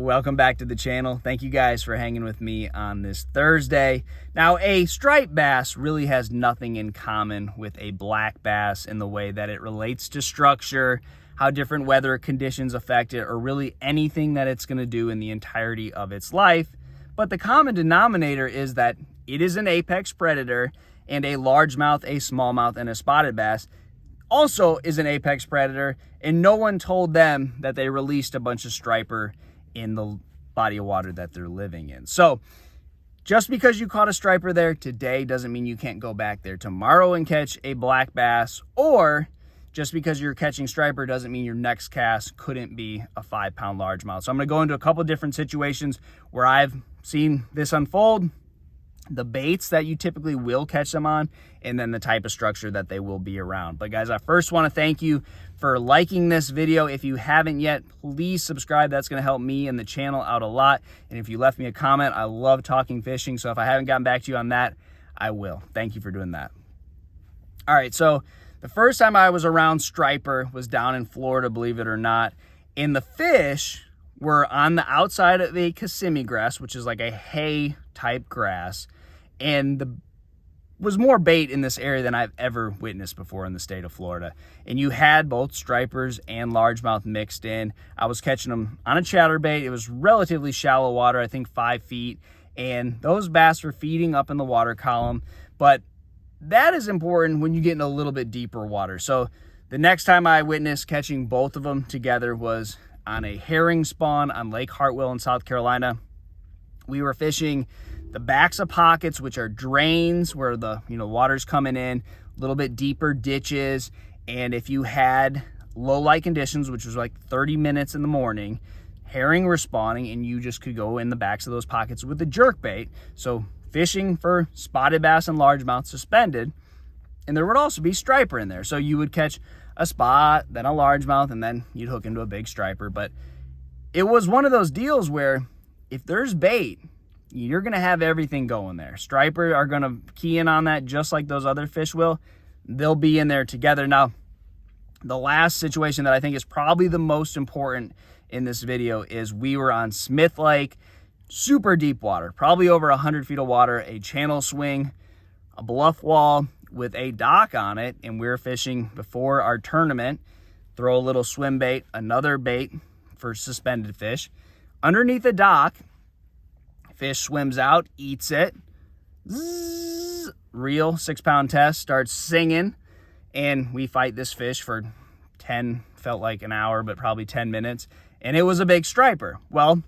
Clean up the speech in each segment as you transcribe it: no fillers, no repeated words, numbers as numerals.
Welcome back to the channel. Thank you guys for hanging with me on this Thursday. Now, a striped bass really has nothing in common with a black bass in the way that it relates to structure, how different weather conditions affect it, or really anything that it's going to do in the entirety of its life. But the common denominator is that it is an apex predator, and a largemouth, a smallmouth, and a spotted bass also is an apex predator, and no one told them that they released a bunch of striper in the body of water that they're living in. So just because you caught a striper there today doesn't mean you can't go back there tomorrow and catch a black bass, or just because you're catching striper doesn't mean your next cast couldn't be a 5-pound largemouth. So I'm going to go into a couple different situations where I've seen this unfold, the baits that you typically will catch them on, and then the type of structure that they will be around. But guys, I first want to thank you for liking this video. If you haven't yet, please subscribe. That's going to help me and the channel out a lot. And if you left me a comment, I love talking fishing. So if I haven't gotten back to you on that, I will. Thank you for doing that. All right, so the first time I was around striper was down in Florida, believe it or not. And the fish were on the outside of a Kissimmee grass, which is like a hay type grass. And the was more bait in this area than I've ever witnessed before in the state of Florida. And you had both stripers and largemouth mixed in. I was catching them on a chatterbait. It was relatively shallow water, I think 5 feet. And those bass were feeding up in the water column. But that is important when you get in a little bit deeper water. So the next time I witnessed catching both of them together was on a herring spawn on Lake Hartwell in South Carolina. We were fishing the backs of pockets, which are drains where the water's coming in, a little bit deeper ditches. And if you had low light conditions, which was like 30 minutes in the morning, herring were spawning, and you just could go in the backs of those pockets with a jerk bait. So fishing for spotted bass and largemouth suspended. And there would also be striper in there. So you would catch a spot, then a largemouth, and then you'd hook into a big striper. But it was one of those deals where if there's bait, you're going to have everything going there. Striper are going to key in on that just like those other fish will. They'll be in there together. Now, the last situation that I think is probably the most important in this video is we were on Smith Lake, super deep water, probably over 100 feet of water, a channel swing, a bluff wall with a dock on it, and we were fishing before our tournament. Throw a little swim bait, another bait for suspended fish. Underneath the dock, fish swims out, eats it. Zzz, reel, 6-pound test, starts singing, and we fight this fish for 10, felt like an hour, but probably 10 minutes, and it was a big striper. Well,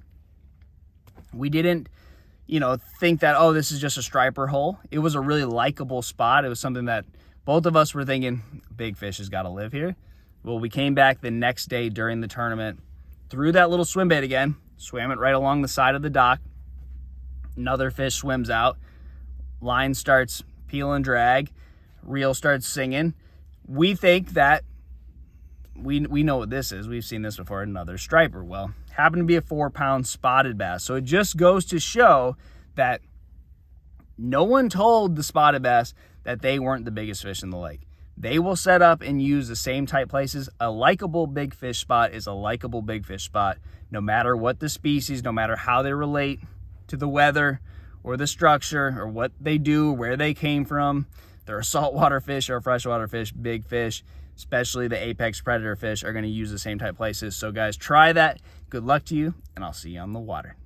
we didn't, think that, oh, this is just a striper hole. It was a really likable spot. It was something that both of us were thinking, big fish has got to live here. Well, we came back the next day during the tournament, threw that little swim bait again, swam it right along the side of the dock. Another fish swims out, line starts peel and drag, reel starts singing. We think that we know what this is. We've seen this before, another striper. Well, happened to be a 4-pound spotted bass. So it just goes to show that no one told the spotted bass that they weren't the biggest fish in the lake. They will set up and use the same type places. A likable big fish spot is a likable big fish spot, no matter what the species, no matter how they relate to the weather or the structure or what they do, where they came from. They're a saltwater fish or a freshwater fish, big fish, especially the apex predator fish, are going to use the same type places. So guys, try that. Good luck to you, and I'll see you on the water.